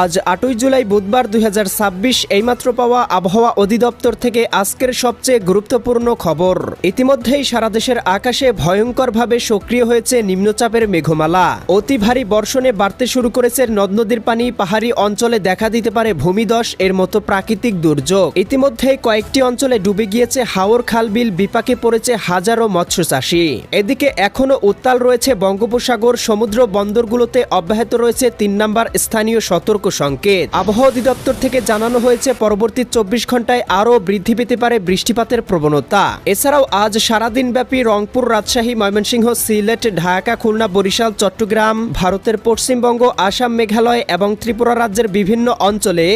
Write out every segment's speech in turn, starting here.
আজ ৮ই জুলাই বুধবার ২০২৬ এইমাত্র পাওয়া আবহাওয়া অধিদপ্তর থেকে আজকের সবচেয়ে গুরুত্বপূর্ণ খবর। ইতিমধ্যেই সারা দেশের আকাশে ভয়ঙ্করভাবে সক্রিয় হয়েছে নিম্নচাপের মেঘমালা। অতি ভারী বর্ষণে বাড়তে শুরু করেছে নদ নদীর পানি, পাহাড়ি অঞ্চলে দেখা দিতে পারে ভূমিধস এর মতো প্রাকৃতিক দুর্যোগ। ইতিমধ্যেই কয়েকটি অঞ্চলে ডুবে গিয়েছে হাওর খাল বিল, বিপাকে পড়েছে হাজারো মৎস্যচাষী। এদিকে এখনও উত্তাল রয়েছে বঙ্গোপসাগর, সমুদ্র বন্দরগুলোতে অব্যাহত রয়েছে ৩ নম্বর স্থানীয় সতর্ক সংকেত। আবহাওয়া অধিদপ্তর থেকে জানানো হয়েছে পরবর্তী ২৪ ঘন্টায় আরও বৃদ্ধি পেতে পারে বৃষ্টিপাতের প্রবণতা। এছাড়াও আজ সারাদিন ব্যাপী রংপুর, রাজশাহী, ময়মনসিংহ, সিলেট, ঢাকা, খুলনা, বরিশাল, চট্টগ্রাম, ভারতের পশ্চিমবঙ্গ, আসাম, মেঘালয় এবং ত্রিপুরা রাজ্যের বিভিন্ন অঞ্চলে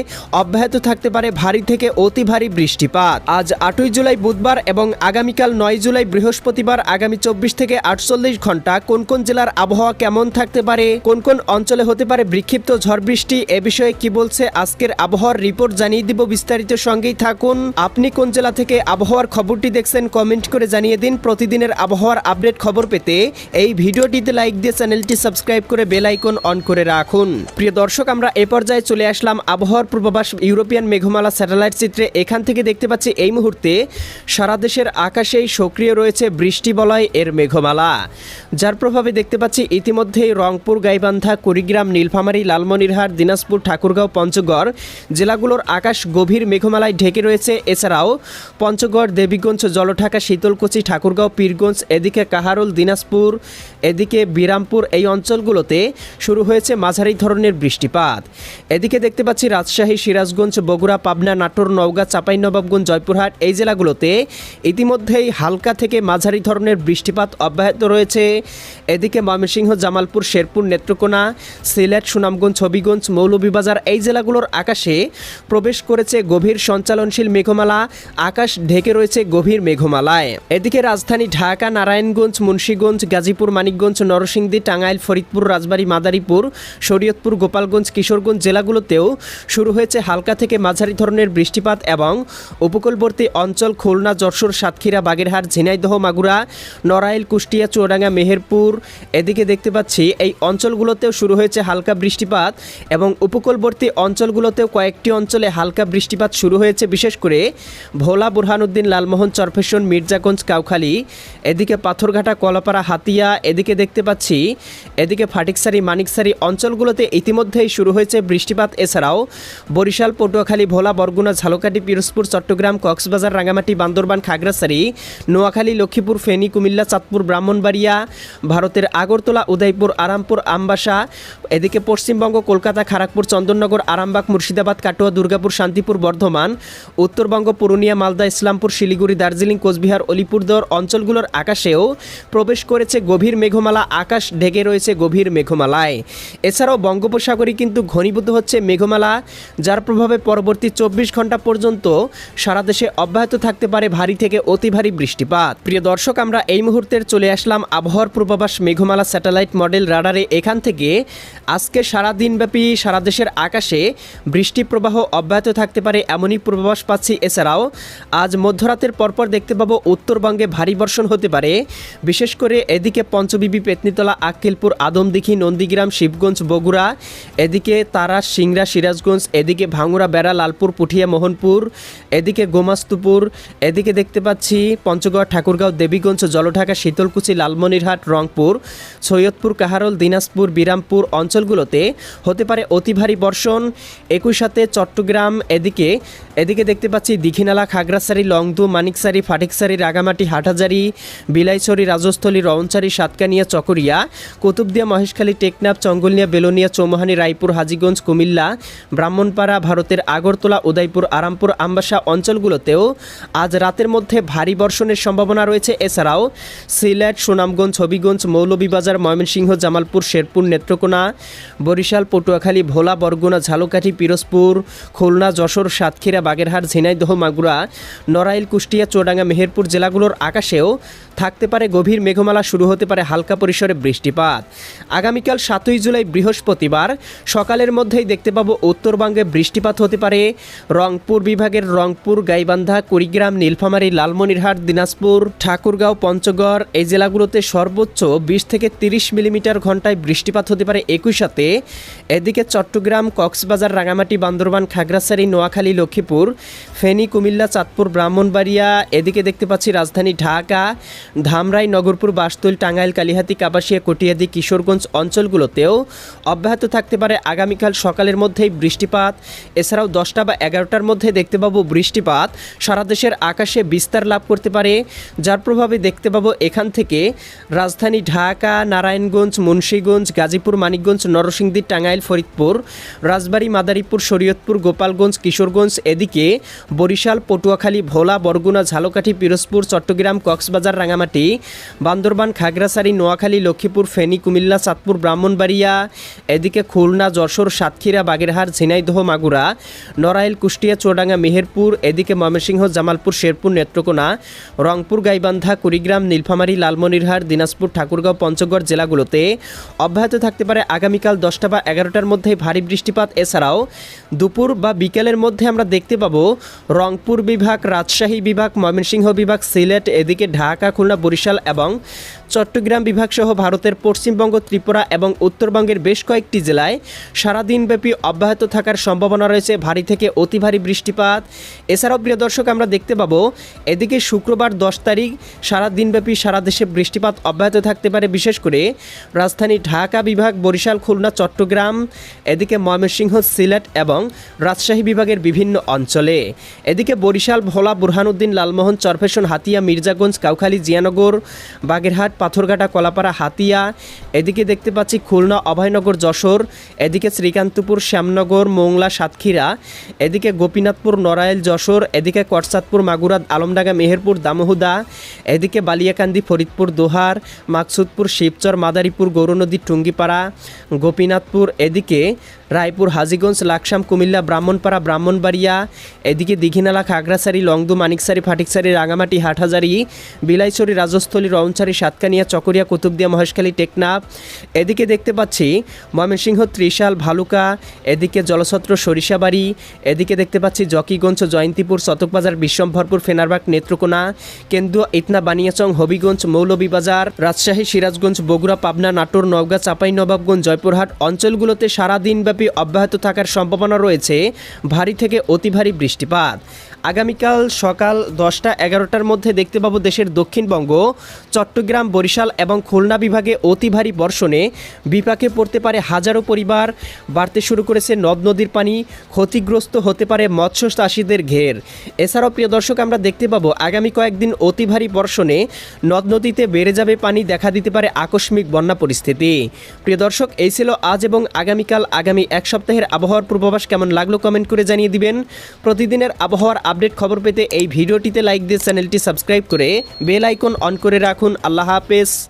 অব্যাহত থাকতে পারে ভারী থেকে অতি ভারী বৃষ্টিপাত। আজ ৮ই জুলাই বুধবার এবং আগামীকাল ৯ জুলাই বৃহস্পতিবার আগামী ২৪ থেকে ৪৮ ঘন্টা কোন কোন জেলার আবহাওয়া কেমন থাকতে পারে, কোন কোন অঞ্চলে হতে পারে বিক্ষিপ্ত ঝড় বৃষ্টি, এ বিষয়ে কি বলছে আজকের আবহাওয়ার রিপোর্ট জানিয়ে দিব। বিস্তারিত সঙ্গেই থাকুন। আপনি কোন জেলা থেকে আবহাওয়ার খবরটি দেখছেন কমেন্ট করে জানিয়ে দিন। প্রতিদিনের আবহাওয়ার আপডেট খবর পেতে এই ভিডিওটিতে লাইক দিয়ে চ্যানেলটি সাবস্ক্রাইব করে বেল আইকন অন করে রাখুন। প্রিয় দর্শক, আমরা এ পর্যায়ে চলে আসলাম আবহাওয়ার পূর্বাভাস ইউরোপিয়ান মেঘমালা স্যাটেলাইট চিত্রে। এখান থেকে দেখতে পাচ্ছি এই মুহূর্তে সারা দেশের আকাশেই সক্রিয় রয়েছে বৃষ্টি বলয় এর মেঘমালা, যার প্রভাবে দেখতে পাচ্ছি ইতিমধ্যেই রংপুর, গাইবান্ধা, কুড়িগ্রাম, নীলফামারী, লালমনিরহাট, দিনাজপুর, ঠাকুরগাঁও, পঞ্চগড় জেলাগুলোর আকাশ গভীর মেঘমালায় ঢেকে রয়েছে। এছাড়াও পঞ্চগড়, দেবীগঞ্জ, জলঢাকা, শীতলকুচি, ঠাকুরগাঁও, পীরগঞ্জ, এদিকে কাহারোল, দিনাজপুর, এদিকে বিরামপুর, এই অঞ্চলগুলোতে শুরু হয়েছে মাঝারি ধরনের বৃষ্টিপাত। এদিকে দেখতে পাচ্ছি রাজশাহী, সিরাজগঞ্জ, বগুড়া, পাবনা, নাটোর, নওগাঁ, চাঁপাইনবাবগঞ্জ, জয়পুরহাট এই জেলাগুলোতে ইতিমধ্যেই হালকা থেকে মাঝারি ধরনের বৃষ্টিপাত অব্যাহত রয়েছে। এদিকে ময়মনসিংহ, জামালপুর, শেরপুর, নেত্রকোনা, সিলেট, সুনামগঞ্জ, হবিগঞ্জ, মৌলভীবাজার এই জেলাগুলোর আকাশে প্রবেশ করেছে গভীর সঞ্চালনশীল মেঘমালা। আকাশ ঢেকে রয়েছে গভীর মেঘমালায়। এদিকে রাজধানী ঢাকা, নারায়ণগঞ্জ, মুন্সিগঞ্জ, গাজীপুর, মানিকগঞ্জ, নরসিংদী, টাঙ্গাইল, ফরিদপুর, রাজবাড়ী, মাদারীপুর, শরীয়তপুর, গোপালগঞ্জ, কিশোরগঞ্জ জেলাগুলোতেও শুরু হয়েছে হালকা থেকে মাঝারি ধরনের বৃষ্টিপাত এবং উপকূলবর্তী অঞ্চল খুলনা, যশোর, সাতক্ষীরা, বাগেরহাট, ঝিনাইদহ, মাগুরা, নড়াইল, কুষ্টিয়া, চুয়াডাঙ্গা, মেহেরপুর এদিকে দেখতে পাচ্ছি এই অঞ্চলগুলোতেও শুরু হয়েছে হালকা বৃষ্টিপাত এবং উপকূলবর্তী অঞ্চলগুলোতেও কয়েকটি অঞ্চলে হালকা বৃষ্টিপাত শুরু হয়েছে। বিশেষ করে ভোলা, বুরহানুদ্দিন, লালমোহন, চরফেশন, মির্জাগঞ্জ, কাউখালী, এদিকে পাথরঘাটা, কলাপাড়া, হাতিয়া এদিকে দেখতে পাচ্ছি এদিকে ফাটিকসারি, মানিকসারি অঞ্চলগুলোতে ইতিমধ্যেই শুরু হয়েছে বৃষ্টিপাত। এছাড়াও বরিশাল, পটুয়াখালী, ভোলা, বরগুনা, ঝালকাঠি, পিরোজপুর, চট্টগ্রাম, কক্সবাজার, রাঙ্গামাটি, বান্দরবান, খাগড়াছড়ি, নোয়াখালী, লক্ষ্মীপুর, ফেনী, কুমিল্লা, চাঁদপুর, ব্রাহ্মণবাড়িয়া, ভারতের আগরতলা, উদয়পুর, আরামপুর, আমবাসা, এদিকে পশ্চিমবঙ্গ, কলকাতা, খড়গপুর, চন্দননগর, আরামবাগ, মুর্শিদাবাদ, কাটোয়া, দুর্গাপুর, শান্তিপুর, বর্ধমান, উত্তরবঙ্গ, পুরুলিয়া, মালদা, ইসলামপুর, শিলিগুড়ি, দার্জিলিং, কোচবিহার, আলিপুরদুয়ার অঞ্চলগুলোর আকাশেও প্রবেশ করেছে গভীর মেঘমালা। আকাশ ঢেকে রয়েছে গভীর মেঘমালায়। এছাড়াও বঙ্গোপসাগরে কিন্তু ঘনীভূত হচ্ছে মেঘমালা, যার প্রভাবে পরবর্তী ২৪ ঘন্টা পর্যন্ত সারা দেশে অব্যাহত থাকতে পারে ভারী থেকে অতি ভারী বৃষ্টিপাত। প্রিয় দর্শক, আমরা এই মুহূর্তে চলে আসলাম আবহাওয়ার পূর্বাভাস মেঘমালা স্যাটেলাইট মডেল রাডারে। এখান থেকে আজকে সারা দিনব্যাপী সারা দেশের আকাশে বৃষ্টি প্রবাহ অব্যাহত থাকতে পারে এমনই পূর্বাভাস পাচ্ছি। এছাড়াও আজ মধ্যরাতের পরপর দেখতে পাবো উত্তরবঙ্গে ভারী বর্ষণ হতে পারে। বিশেষ করে এদিকে পঞ্চবিবি, পেতনিতলা, আক্কেলপুর, আদমদিঘি, নন্দীগ্রাম, শিবগঞ্জ, বগুড়া, এদিকে তারাস, সিংড়া, সিরাজগঞ্জ, এদিকে ভাঙ্গুড়া, বেড়া, লালপুর, পুঠিয়া, মোহনপুর, এদিকে গোমাস্তুপুর, এদিকে দেখতে পাচ্ছি পঞ্চগড়, ঠাকুরগাঁও, দেবীগঞ্জ, জলঢাকা, শীতলকুচি, লালমনিরহাট, রংপুর, সৈয়দপুর, কাহারোল, দিনাজপুর, বিরামপুর অঞ্চলগুলোতে হতে পারে অতি ভারী বর্ষণ। একই সাথে চট্টগ্রাম, এদিকে দেখতে পাচ্ছি দীঘিনালা, খাগড়াছড়ি, লংদু, মানিকসারি, ফাটিকসারি, রাগামাটি, হাটহাজারি, বিলাইছড়ি, রাজস্থলী, রওনচারি, সাতকানিয়া, চকরিয়া, কুতুবদিয়া, মহেশখালী, টেকনাফ, চঙ্গলনিয়া, বেলোনিয়া, চৌমুহানি, রায়পুর, হাজীগঞ্জ, কুমিল্লা, ব্রাহ্মণপাড়া, ভারতের আগরতলা, উদয়পুর, আরামপুর, আমবাসা অঞ্চলগুলোতেও আজ রাতের মধ্যে ভারী বর্ষণের সম্ভাবনা রয়েছে। এছাড়াও সিলেট, সুনামগঞ্জ, হবিগঞ্জ, মৌলভীবাজার, ময়মনসিংহ, জামালপুর, শেরপুর, নেত্রকোনা, বরিশাল, পটুয়াখালী, ভোলা, বরগুনা, ঝালকাঠি, পিরোজপুর, খুলনা, যশোর, সাতক্ষীরা, বাগেরহাট, ঝিনাইদহ, মাগুরা, নড়াইল, কুষ্টিয়া, চুয়াডাঙ্গা, মেহেরপুর জেলাগুলোর আকাশেও থাকতে পারে গভীর মেঘমালা, শুরু হতে পারে হালকা পরিসরে বৃষ্টিপাত। আগামীকাল 7ই জুলাই বৃহস্পতিবার সকালের মধ্যেই দেখতে পাবো উত্তরবঙ্গে বৃষ্টিপাত হতে পারে। রংপুর বিভাগের রংপুর, গাইবান্ধা, কুড়িগ্রাম, নীলফামারী, লালমনিরহাট, দিনাজপুর, ঠাকুরগাঁও, পঞ্চগড় এই জেলাগুলোতে সর্বোচ্চ 20 থেকে 30 মিলিমিটার ঘন্টায় বৃষ্টিপাত হতে পারে। একই সাথে এদিকে চট্টগ্রাম, কক্সবাজার, রাঙামাটি, বান্দরবান, খাগড়াছড়ি, নোয়াখালী, লক্ষ্মীপুর, ফেনী, কুমিল্লা, চাঁদপুর, ব্রাহ্মণবাড়িয়া, এদিকে দেখতে পাচ্ছি রাজধানী ঢাকা, ধামরাই, নগরপুর, বাসতুল, টাঙ্গাইল, কালিহাতী, কাপাসিয়া, কটিয়াদি, কিশোরগঞ্জ অঞ্চলগুলোতেও অব্যাহত থাকতে পারে আগামীকাল সকালের মধ্যেই বৃষ্টিপাত। এছাড়াও 10টা বা 11টার মধ্যে দেখতে পাবো বৃষ্টিপাত সারা দেশের আকাশে বিস্তার লাভ করতে পারে, যার প্রভাবে দেখতে পাবো এখান থেকে রাজধানী ঢাকা, নারায়ণগঞ্জ, মুন্সিগঞ্জ, গাজীপুর, মানিকগঞ্জ, নরসিংদী, টাঙ্গাইল, ফরিদপুর, রাজবাড়ী, মাদারীপুর, শরীয়তপুর, গোপালগঞ্জ, কিশোরগঞ্জ, এদিকে বরিশাল, পটুয়াখালী, ভোলা, বরগুনা, ঝালকাঠি, পিরোজপুর, চট্টগ্রাম, কক্সবাজার, রাঙামাটি, বান্দরবান, খাগড়াছড়ি, নোয়াখালী, লক্ষ্মীপুর, ফেনী, কুমিল্লা, চাঁদপুর, ব্রাহ্মণবাড়িয়া, এদিকে খুলনা, যশোর, সাতক্ষীরা, বাগেরহাট, ঝিনাইদহ, মাগুরা, নড়াইল, কুষ্টিয়া, চুয়াডাঙ্গা, মেহেরপুর, এদিকে ময়মনসিংহ, জামালপুর, শেরপুর, নেত্রকোনা, রংপুর, গাইবান্ধা, কুড়িগ্রাম, নীলফামারী, লালমনিরহাট, দিনাজপুর, ঠাকুরগাঁও, পঞ্চগড় জেলাগুলোতে অব্যাহত থাকতে পারে আগামীকাল 10টা বা 11টার মধ্যে ভারী বৃষ্টিপাত। এছাড়াও দুপুর বা বিকেলের মধ্যে আমরা দেখতে পাবো রংপুর বিভাগ, রাজশাহী বিভাগ, ময়মনসিংহ বিভাগ, সিলেট, এদিকে ঢাকা, খুলনা, বরিশাল এবং চট্টগ্রাম বিভাগ সহ ভারতের পশ্চিমবঙ্গ, ত্রিপুরা এবং উত্তরবঙ্গের বেশ কয়েকটি জেলায় সারাদিনব্যাপী অব্যাহত থাকার সম্ভাবনা রয়েছে ভারী থেকে অতি ভারী বৃষ্টিপাত। এছাড়াও প্রিয় দর্শক আমরা দেখতে পাবো এদিকে শুক্রবার 10 তারিখ সারাদিনব্যাপী সারা দেশে বৃষ্টিপাত অব্যাহত থাকতে পারে, বিশেষ করে রাজধানী ঢাকা বিভাগ, বরিশাল, খুলনা, চট্টগ্রাম, এদিকে ময়মনসিংহ, সিলেট এবং রাজশাহী বিভাগের বিভিন্ন অঞ্চলে। এদিকে বরিশাল, ভোলা, বুরহানুদ্দিন, লালমোহন, চরফেশন, হাতিয়া, মির্জাগঞ্জ, কাউখালী, জিয়ানগর, বাগেরহাট, পাথরঘাটা, কলাপাড়া, হাতিয়া, এদিকে দেখতে পাচ্ছি খুলনা, অভয়নগর, যশোর, এদিকে শ্রীকান্তপুর, শ্যামনগর, মোংলা, সাতক্ষীরা, এদিকে গোপীনাথপুর, নড়াইল, যশোর, এদিকে করচাঁদপুর, মাগুরা, আলমডাঙ্গা, মেহেরপুর, দামোহদা, এদিকে বালিয়াকান্দি, ফরিদপুর, দোহার, মাকসুদপুর, শিবচর, মাদারীপুর, গৌরনদী, টুঙ্গিপাড়া, গোপীনাথপুর, এদিকে রায়পুর, হাজীগঞ্জ, লাকসাম, কুমিল্লা, ব্রাহ্মণপাড়া, ব্রাহ্মণবাড়িয়া, এদিকে দীঘিনালা, খাগড়াছড়ি, লংদু, মানিকছড়ি, ফাটিকছড়ি, রাঙামাটি, হাটহাজারি, বিলাইছড়ি, রাজস্থলী, রওনছড়ি, সাতকানিয়া, চকরিয়া, কুতুবদিয়া, মহেশখালী, টেকনাফ, এদিকে দেখতে পাচ্ছি ময়মনসিংহ, ত্রিশাল, ভালুকা, এদিকে জলছত্র, সরিষাবাড়ি, এদিকে দেখতে পাচ্ছি জকিগঞ্জ, জয়ন্তীপুর, চতকবাজার, বিশ্বম্ভরপুর, ফেনারবাগ, নেত্রকোনা, কেন্দুয়া, ইটনা, বানিয়াচং, হবিগঞ্জ, মৌলভীবাজার, রাজশাহী, সিরাজগঞ্জ, বগুড়া, পাবনা, নাটোর, নওগাঁ, চাঁপাইনবাবগঞ্জ, জয়পুরহাট অঞ্চলগুলোতে সারাদিনব্যাপী অব্যাহত থাকার সম্ভাবনা রয়েছে ভারী থেকে অতি ভারী বৃষ্টিপাত। আগামীকাল সকাল 10টা 11টার মধ্যে দেখতে পাবো দেশের দক্ষিণবঙ্গ, চট্টগ্রাম, বরিশাল এবং খুলনা বিভাগে অতি ভারী বর্ষণে বিপাকে পড়তে পারে হাজারো পরিবার। বাড়তে শুরু করেছে নদ নদীর পানি, ক্ষতিগ্রস্ত হতে পারে মৎস্য চাষিদের ঘের। এছাড়াও প্রিয় দর্শক আমরা দেখতে পাবো আগামী কয়েকদিন অতি ভারী বর্ষণে নদ নদীতে বেড়ে যাবে পানি, দেখা দিতে পারে আকস্মিক বন্যা পরিস্থিতি। প্রিয় দর্শক এই ছিল আজ এবং আগামীকাল, আগামী এক সপ্তাহের আবহাওয়ার পূর্বাভাস। কেমন লাগলো কমেন্ট করে জানিয়ে দিবেন। প্রতিদিনের আবহাওয়ার আপডেট খবর পেতে এই ভিডিওটিতে লাইক দিয়ে চ্যানেলটি সাবস্ক্রাইব করে বেল আইকন অন করে রাখুন। আল্লাহ হাফেজ।